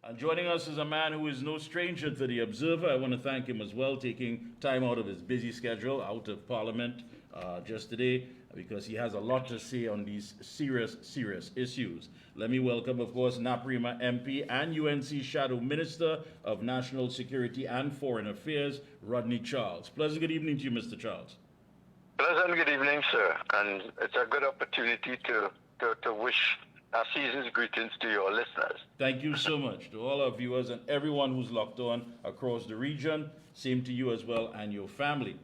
And joining us is a man who is no stranger to the Observer. I want to thank him as well, taking time out of his busy schedule, out of Parliament just today, because he has a lot to say on these serious issues. Let me welcome, of course, Naparima MP and UNC Shadow Minister of National Security and Foreign Affairs, Rodney Charles. Pleasant good evening to you, Mr. Charles. Pleasant good evening, sir. And it's a good opportunity to wish season's greetings to your listeners. Thank you so much to all our viewers and everyone who's locked on across the region. Same to you as well and your family.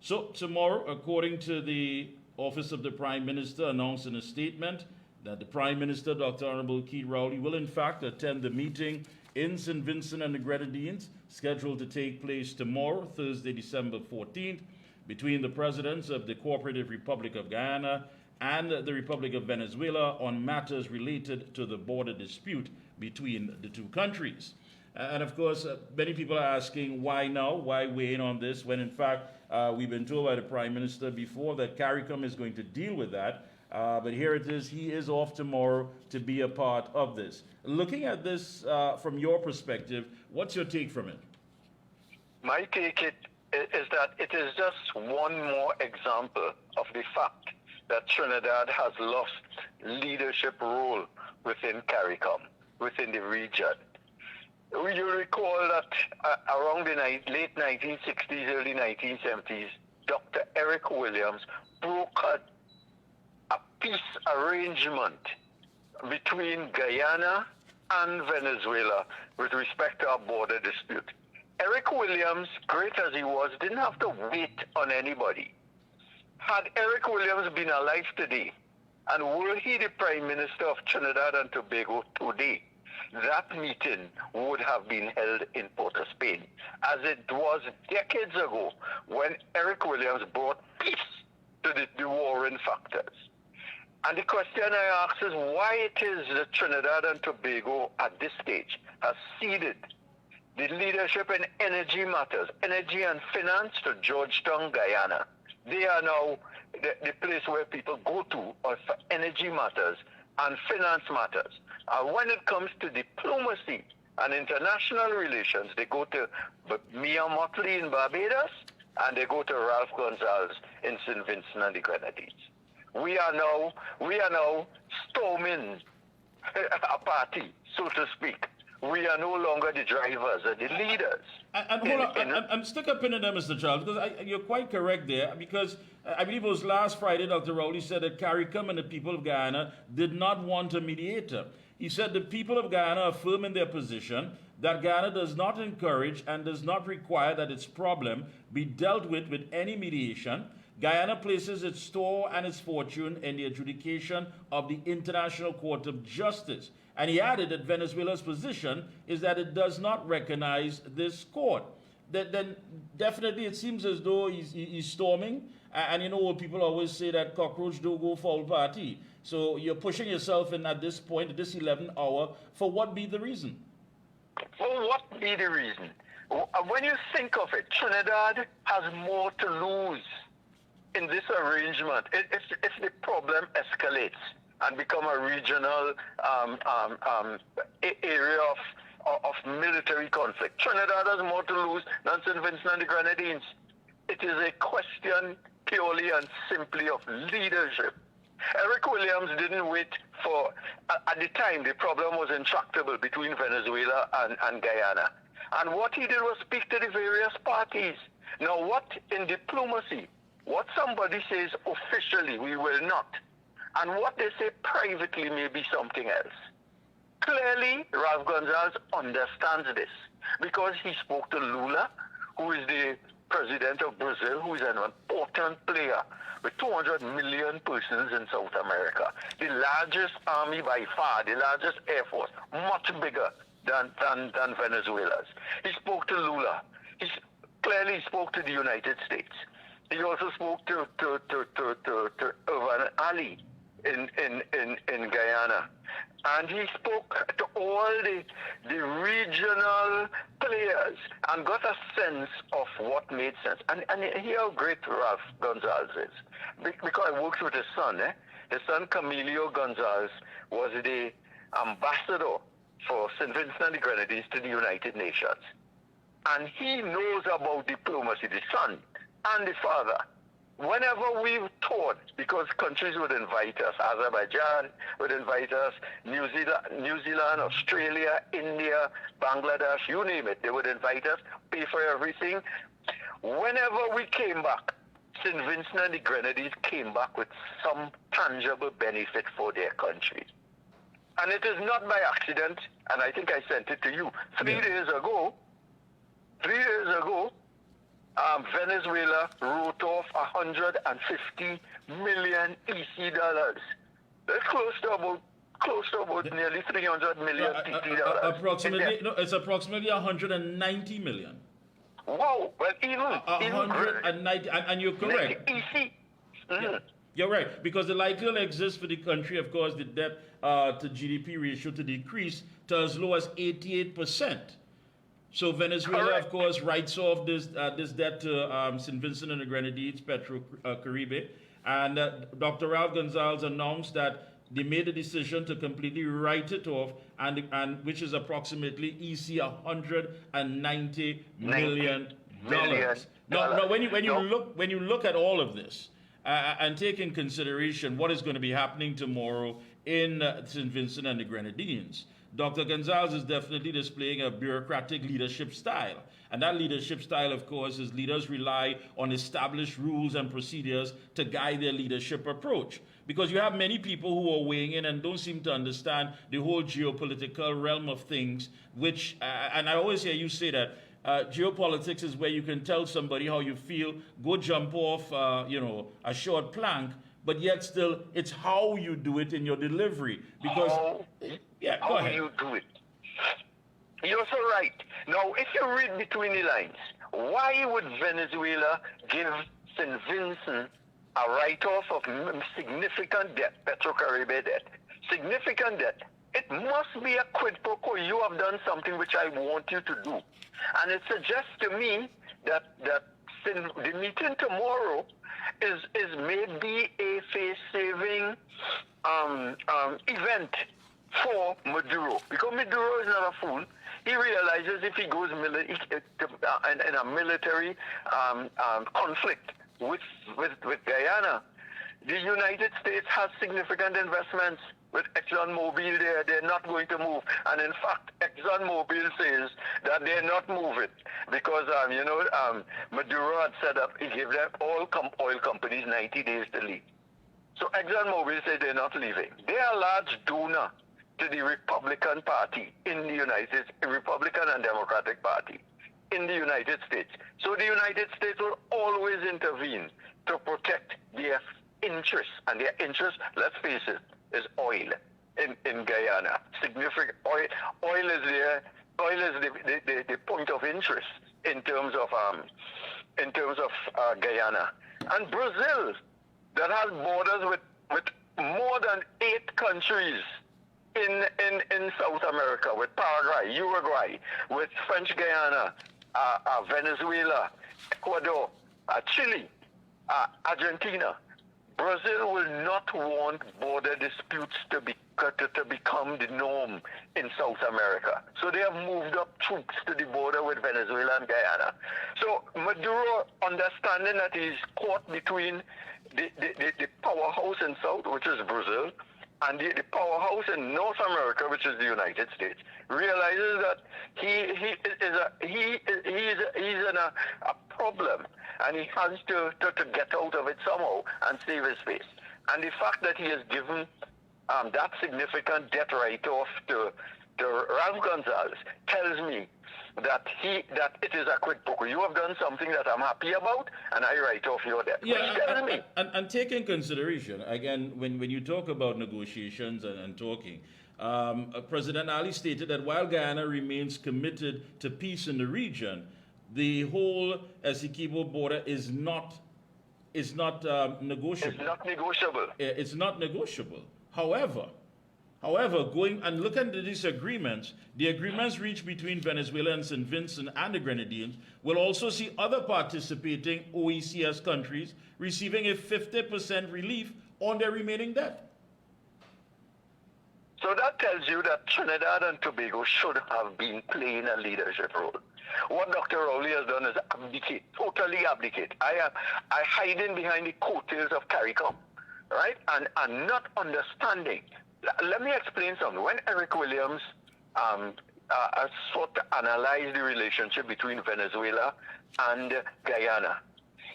So tomorrow, according to the Office of the Prime Minister, announced in a statement that the Prime Minister, Dr. Honorable Keith Rowley, will in fact attend the meeting in St. Vincent and the Grenadines, scheduled to take place tomorrow, Thursday, December 14th, between the presidents of the Cooperative Republic of Guyana and the Republic of Venezuela on matters related to the border dispute between the two countries. And of course, many people are asking, why now? Why weigh in on this? When in fact, we've been told by the Prime Minister before that CARICOM is going to deal with that. But here it is, he is off tomorrow to be a part of this. Looking at this from your perspective, what's your take from it? My take is that it is just one more example of the fact that Trinidad has lost leadership role within CARICOM, within the region. You recall that around the late 1960s, early 1970s, Dr. Eric Williams brokered a peace arrangement between Guyana and Venezuela with respect to our border dispute. Eric Williams, great as he was, didn't have to wait on anybody. Had Eric Williams been alive today, and were he the Prime Minister of Trinidad and Tobago today, that meeting would have been held in Port-au-Spain, as it was decades ago when Eric Williams brought peace to the warring factors. And the question I ask is why it is that Trinidad and Tobago at this stage has ceded the leadership in energy matters, energy and finance, to Georgetown, Guyana. They are now the place where people go to for energy matters and finance matters. And when it comes to diplomacy and international relations, they go to Mia Motley in Barbados and they go to Ralph Gonzalez in St. Vincent and the Grenadines. We are now storming a party, so to speak. We are no longer the drivers or the leaders. And hold on, and stick a pin in there, Mr. Charles, because you're quite correct there, because I believe it was last Friday, Dr. Rowley said that CARICOM and the people of Guyana did not want a mediator. He said the people of Guyana are firm in their position that Guyana does not encourage and does not require that its problem be dealt with any mediation. Guyana places its store and its fortune in the adjudication of the International Court of Justice. And he added that Venezuela's position is that it does not recognize this court. Then definitely it seems as though he's storming. And you know, people always say that cockroach don't go foul party. So you're pushing yourself in at this point, at this 11th hour, for what be the reason? For what be the reason? When you think of it, Trinidad has more to lose in this arrangement. If the problem escalates and become a regional area of military conflict, Trinidad has more to lose than St. Vincent and the Grenadines. It is a question purely and simply of leadership. Eric Williams didn't wait for, at the time the problem was intractable between Venezuela and Guyana. And what he did was speak to the various parties. Now what in diplomacy, what somebody says officially, we will not, and what they say privately may be something else. Clearly, Ralph Gonzalez understands this because he spoke to Lula, who is the president of Brazil, who is an important player with 200 million persons in South America. The largest army by far, the largest air force, much bigger than Venezuela's. He spoke to Lula. He clearly spoke to the United States. He also spoke to Irvan Ali in Guyana. And he spoke to all the regional players and got a sense of what made sense. And hear how great Ralph Gonzalez is. Because I worked with his son. His son, Camilio Gonzalez, was the ambassador for St. Vincent and the Grenadines to the United Nations. And he knows about diplomacy, the son and the father. Whenever we've toured, because countries would invite us, Azerbaijan would invite us, New Zealand, Australia, India, Bangladesh, you name it, they would invite us, pay for everything. Whenever we came back, St. Vincent and the Grenadines came back with some tangible benefit for their country. And it is not by accident, and I think I sent it to you. 3 days ago, Venezuela wrote off $150 million EC dollars. That's close to about nearly 300 million TT dollars. Approximately, no, it's approximately 190 million. Wow, well, even 190, and you're correct. EC. Yeah, you're right, because the likelihood exists for the country, of course, the debt to GDP ratio to decrease to as low as 88%. So Venezuela, Correct. of course, writes off this debt to St. Vincent and the Grenadines, Caribe, and Dr. Ralph Gonzalez announced that they made a decision to completely write it off, and which is approximately EC $190 million. Now, when you look at all of this and take in consideration what is going to be happening tomorrow in St. Vincent and the Grenadines, Dr. Gonzalez is definitely displaying a bureaucratic leadership style. And that leadership style, of course, is leaders rely on established rules and procedures to guide their leadership approach. Because you have many people who are weighing in and don't seem to understand the whole geopolitical realm of things, which, and I always hear you say that, geopolitics is where you can tell somebody how you feel, go jump off, a short plank, but yet still, it's how you do it in your delivery. Because, go ahead. How you do it. You're so right. Now, if you read between the lines, why would Venezuela give St. Vincent a write-off of significant debt, Petrocaribe debt, significant debt? It must be a quid pro quo. You have done something which I want you to do. And it suggests to me that the meeting tomorrow is maybe a face-saving event for Maduro. Because Maduro is not a fool. He realizes if he goes in a military conflict with Guyana, the United States has significant investments with ExxonMobil there. They're not going to move. And in fact, ExxonMobil says that they're not moving because, Maduro had said that he gave them all oil companies 90 days to leave. So ExxonMobil said they're not leaving. They are a large donor to the Republican Party in the United States, the Republican and Democratic Party in the United States. So the United States will always intervene to protect their interests. And their interest, let's face it, is oil in Guyana. Significant oil. Oil is there. Oil is the point of interest in terms of Guyana. And Brazil, that has borders with more than 8 countries in South America, with Paraguay, Uruguay, with French Guyana, Venezuela, Ecuador, Chile, Argentina. Brazil will not want border disputes to become the norm in South America. So they have moved up troops to the border with Venezuela and Guyana. So Maduro, understanding that he's caught between the powerhouse in South, which is Brazil, and the powerhouse in North America, which is the United States, realizes that he's in a problem, and he has to get out of it somehow and save his face. And the fact that he has given that significant debt write-off to Ralph Gonzalez tells me that it is a quid pro quo. You have done something that I'm happy about, and I write off your debt. Yeah, and take in consideration, again, when you talk about negotiations and talking, President Ali stated that while Guyana remains committed to peace in the region, the whole Essequibo border is not negotiable. It's not negotiable. It's not negotiable. However, going and look at these agreements, the agreements reached between Venezuela and St. Vincent and the Grenadines will also see other participating OECS countries receiving a 50% relief on their remaining debt. So that tells you that Trinidad and Tobago should have been playing a leadership role. What Dr. Rowley has done is abdicate, totally abdicate. I hiding behind the coattails of CARICOM, right? And not understanding. Let me explain something. When Eric Williams sought to analyze the relationship between Venezuela and Guyana,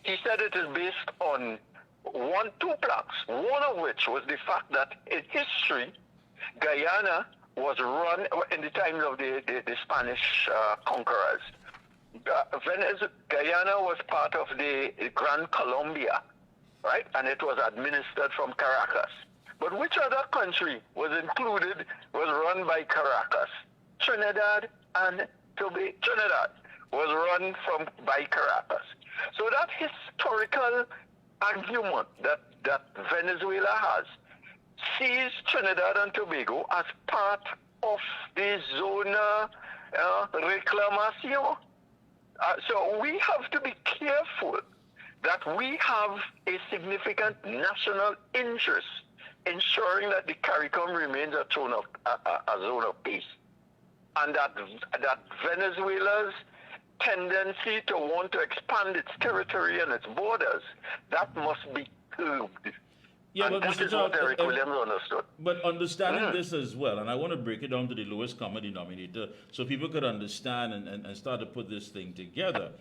he said it is based on two planks, one of which was the fact that in history, Guyana was run in the times of the Spanish conquerors. Guyana was part of the Grand Colombia, right? And it was administered from Caracas. But which other country was run by Caracas? Trinidad and Tobago. Trinidad was run by Caracas. So that historical argument that Venezuela has sees Trinidad and Tobago as part of the zona reclamation. So we have to be careful that we have a significant national interest ensuring that the CARICOM remains a zone of peace, and that Venezuela's tendency to want to expand its territory and its borders, that must be curbed. Yeah, and but that Mr. is what Eric Charles, Williams understood. But understanding this as well, and I want to break it down to the lowest common denominator so people could understand and start to put this thing together.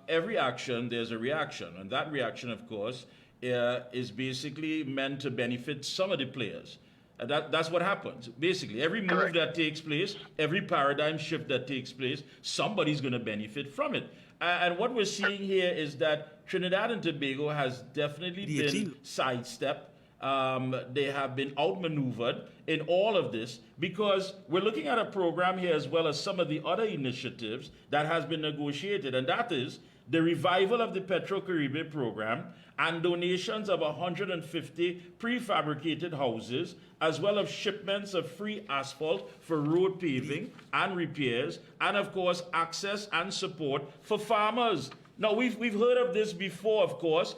Every action, there's a reaction, and that reaction, of course, is basically meant to benefit some of the players. That's what happens. Basically, every move Correct. that takes place, every paradigm shift that takes place, somebody's going to benefit from it. And what we're seeing here is that Trinidad and Tobago has definitely been sidestepped. They have been outmaneuvered in all of this because we're looking at a program here as well as some of the other initiatives that has been negotiated, and that is the revival of the Petro-Caribbean program and donations of 150 prefabricated houses, as well as shipments of free asphalt for road paving and repairs, and of course access and support for farmers. Now, we've heard of this before, of course,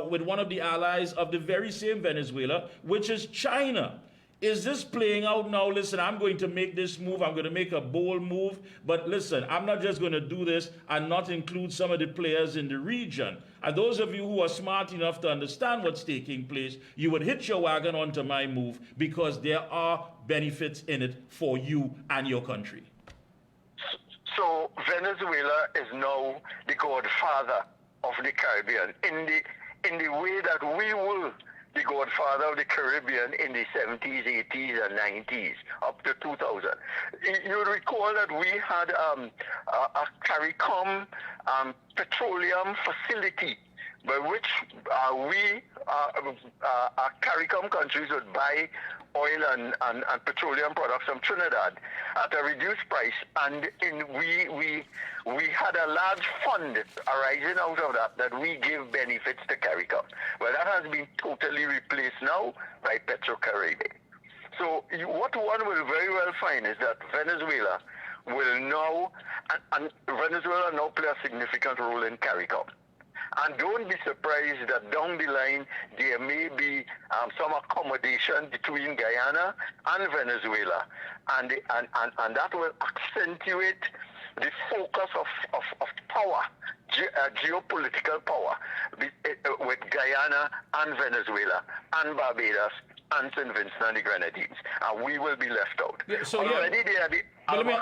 with one of the allies of the very same Venezuela, which is China. Is this playing out now? Listen, I'm going to make this move. I'm going to make a bold move. But listen, I'm not just going to do this and not include some of the players in the region. And those of you who are smart enough to understand what's taking place, you would hitch your wagon onto my move because there are benefits in it for you and your country. So Venezuela is now the godfather of the Caribbean in the way that we were the godfather of the Caribbean in the 70s, 80s, and 90s, up to 2000. You recall that we had a CARICOM petroleum facility by which CARICOM countries would buy oil and petroleum products from Trinidad at a reduced price, and we had a large fund arising out of that we give benefits to CARICOM. Well, that has been totally replaced now by Petro-Caribbean. So what one will very well find is that Venezuela will now, and Venezuela now play a significant role in CARICOM. And don't be surprised that down the line there may be some accommodation between Guyana and Venezuela, and that will accentuate the focus of power, geopolitical power, with Guyana and Venezuela and Barbados and St. Vincent and the Grenadines, and we will be left out. Already they are the let me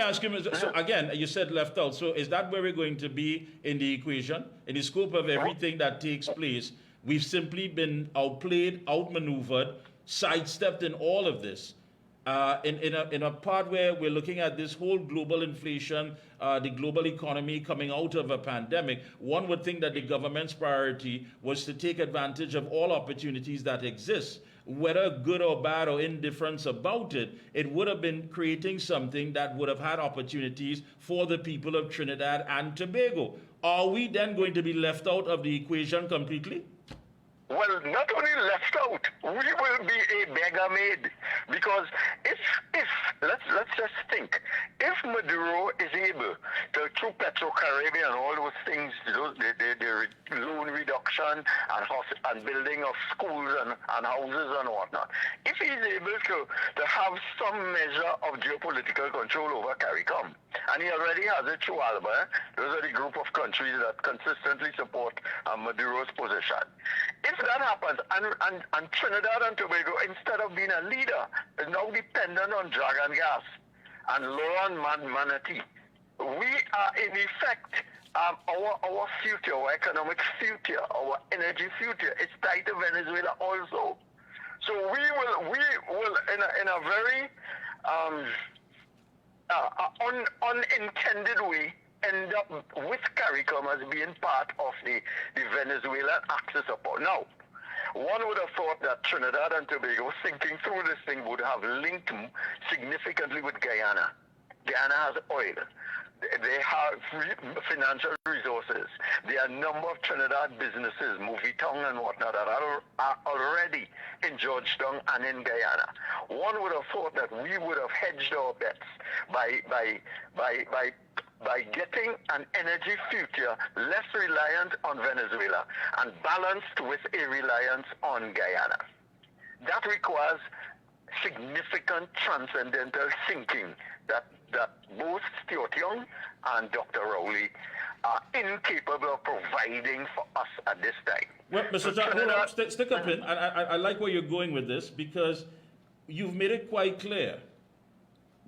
ask you, so again, you said left out. So is that where we're going to be in the equation? In the scope of everything that takes place, we've simply been outplayed, outmaneuvered, sidestepped in all of this. In a part where we're looking at this whole global inflation, the global economy coming out of a pandemic, one would think that the government's priority was to take advantage of all opportunities that exist. Whether good or bad or indifference about it, it would have been creating something that would have had opportunities for the people of Trinidad and Tobago. Are we then going to be left out of the equation completely? Well, not only left out, we will be a beggar maid. Because if let's just think. If Maduro is able to, through Petro-Caribbean and all those things, the loan reduction and building of schools and houses and whatnot, if he's able to have some measure of geopolitical control over CARICOM, and he already has it through ALBA, those are the group of countries that consistently support Maduro's position. If that happens, and Trinidad and Tobago, instead of being a leader, is now dependent on dragon gas and Laurent Manatee, we are in effect, our future, our economic future, our energy future is tied to Venezuela also. So we will in a very unintended way end up with CARICOM as being part of the Venezuelan axis of power. Now, one would have thought that Trinidad and Tobago, thinking through this thing, would have linked significantly with Guyana. Guyana has oil. They have financial resources. There are a number of Trinidad businesses, Movitong and whatnot, that are already in Georgetown and in Guyana. One would have thought that we would have hedged our bets by getting an energy future less reliant on Venezuela and balanced with a reliance on Guyana. That requires significant transcendental thinking that both Stuart Young and Dr. Rowley are incapable of providing for us at this time. Well, Mr. Jack, stick up in. I like where you're going with this, because you've made it quite clear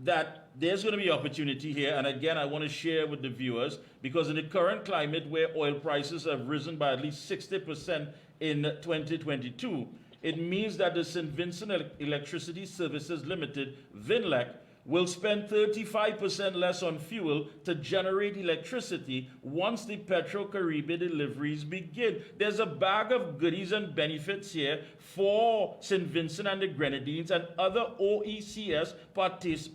that there's going to be opportunity here. And again, I want to share with the viewers, because in the current climate where oil prices have risen by at least 60% in 2022, it means that the St. Vincent Electricity Services Limited, VINLEC, will spend 35% less on fuel to generate electricity once the Petro-Caribbean deliveries begin. There's a bag of goodies and benefits here for St. Vincent and the Grenadines and other OECS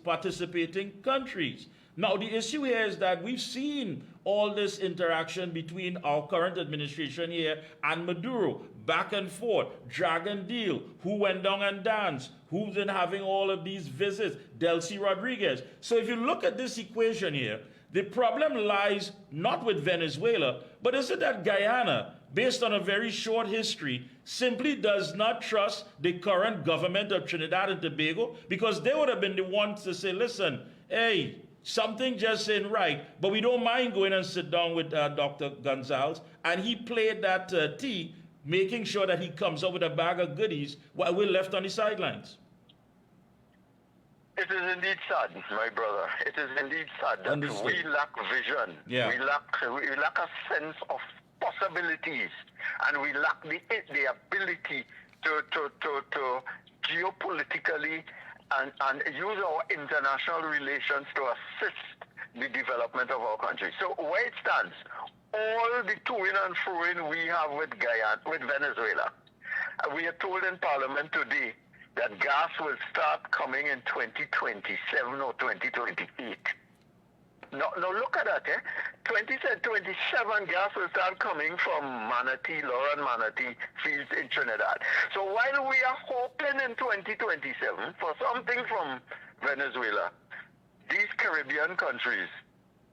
participating countries. Now, the issue here is that we've seen all this interaction between our current administration here and Maduro, back and forth, dragon deal, who went down and danced, who's been having all of these visits, Delcy Rodriguez. So if you look at this equation here, the problem lies not with Venezuela, but is it that Guyana, based on a very short history, simply does not trust the current government of Trinidad and Tobago, because they would have been the ones to say, listen, hey, something just ain't right, but we don't mind going and sit down with Dr. Gonzalez, and he played that tea, making sure that he comes up with a bag of goodies while we're left on the sidelines. It is indeed sad, my brother. It is indeed sad that we lack vision. Yeah. We lack a sense of possibilities, and we lack the ability to geopolitically and use our international relations to assist the development of our country. So where it stands, all the to-in and fro-in we have with Guyana, with Venezuela, we are told in Parliament today that gas will start coming in 2027 or 2028. Now look at that, 2027 gas will start coming from Laurent Manatee fields in Trinidad. So while we are hoping in 2027 for something from Venezuela, these Caribbean countries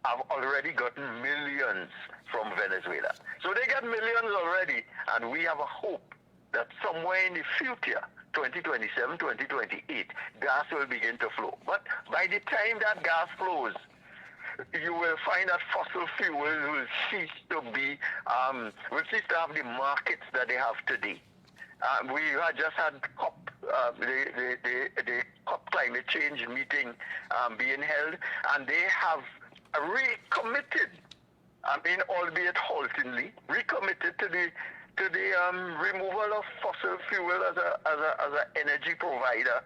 have already gotten millions from Venezuela. So they got millions already, and we have a hope that somewhere in the future, 2027, 2028, gas will begin to flow. But by the time that gas flows, you will find that fossil fuels will cease to have the markets that they have today. We had just had COP, the COP climate change meeting being held, and they have recommitted, albeit haltingly, recommitted to the removal of fossil fuel as an energy provider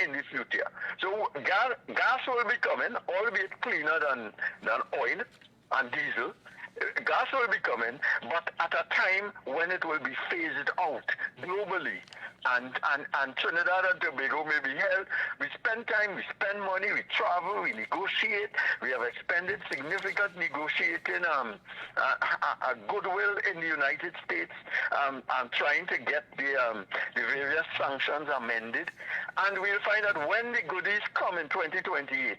in the future. So gas will be coming, albeit cleaner than oil and diesel, gas will be coming, but at a time when it will be phased out globally. And Trinidad and Tobago may be held. We spend time, we spend money, we travel, we negotiate. We have expended significant negotiating goodwill in the United States and trying to get the various sanctions amended. And we'll find that when the goodies come in 2028,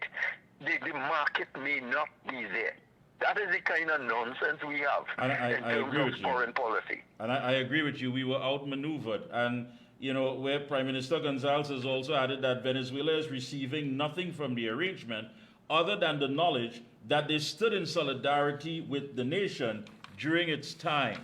the market may not be there. That is the kind of nonsense we have in terms of foreign policy. And I agree with you. We were outmaneuvered. And, you know, where Prime Minister Gonzalez has also added that Venezuela is receiving nothing from the arrangement other than the knowledge that they stood in solidarity with the nation during its time.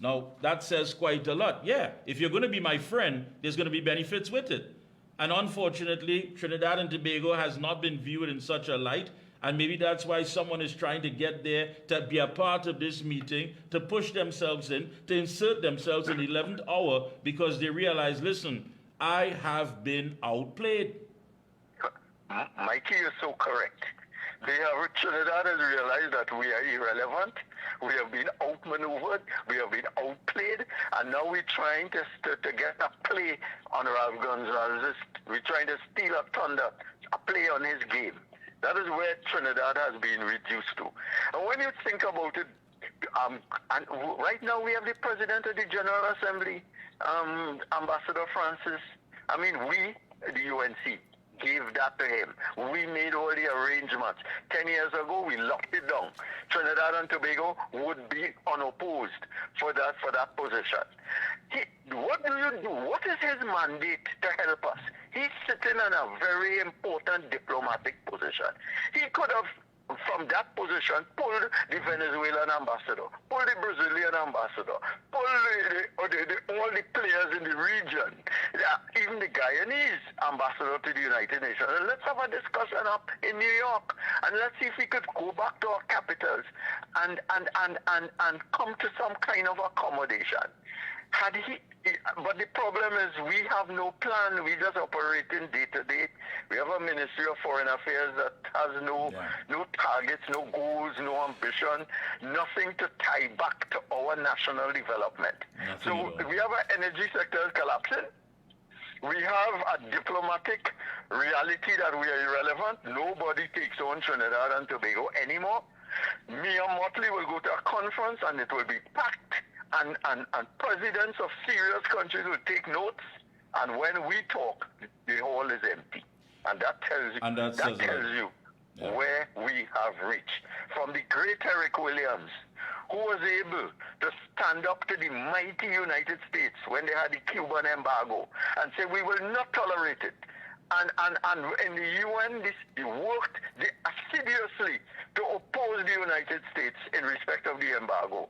Now, that says quite a lot. Yeah, if you're going to be my friend, there's going to be benefits with it. And unfortunately, Trinidad and Tobago has not been viewed in such a light. And maybe that's why someone is trying to get there to be a part of this meeting, to push themselves in, to insert themselves in the 11th hour because they realize, listen, I have been outplayed. Mikey, you're so correct. Trinidad has realized that we are irrelevant. We have been outmaneuvered. We have been outplayed. And now we're trying to get a play on Ralph Gonzalez. We're trying to steal a thunder, a play on his game. That is where Trinidad has been reduced to. And when you think about it, and right now we have the President of the General Assembly, Ambassador Francis. I mean, we, the UNC, gave that to him. We made all the arrangements. 10 years ago, we locked it down. Trinidad and Tobago would be unopposed for that position. What do you do? What is his mandate to help us? He's sitting in a very important diplomatic position. He could have, from that position, pulled the Venezuelan ambassador, pulled the Brazilian ambassador, pulled all the players in the region, even the Guyanese ambassador to the United Nations. And let's have a discussion up in New York, and let's see if we could go back to our capitals and come to some kind of accommodation. But the problem is we have no plan. We just operate in day to day. We have a Ministry of Foreign Affairs that has no targets, no goals, no ambition, nothing to tie back to our national development. So we have an energy sector collapsing. We have a diplomatic reality that we are irrelevant. Nobody takes on Trinidad and Tobago anymore. Mia Motley will go to a conference and it will be packed. And presidents of serious countries will take notes, and when we talk, the hall is empty. And that tells you where we have reached. From the great Eric Williams, who was able to stand up to the mighty United States when they had the Cuban embargo and say, we will not tolerate it. And in the UN, they worked assiduously to oppose the United States in respect of the embargo.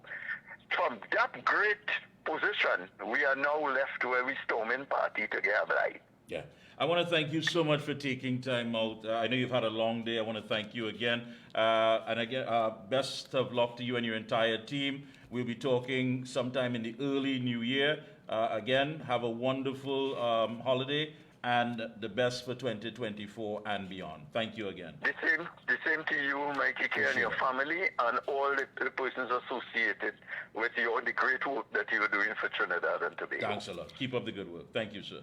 From that great position, we are now left where we storming party to get right. Yeah. I want to thank you so much for taking time out. I know you've had a long day. I want to thank you again. And again, best of luck to you and your entire team. We'll be talking sometime in the early new year. Again, have a wonderful holiday and the best for 2024 and beyond. Thank you again. The same to you, Mikee K, and your family, and all the persons associated with the great work that you're doing for Trinidad and Tobago. Thanks a lot. Keep up the good work. Thank you, sir.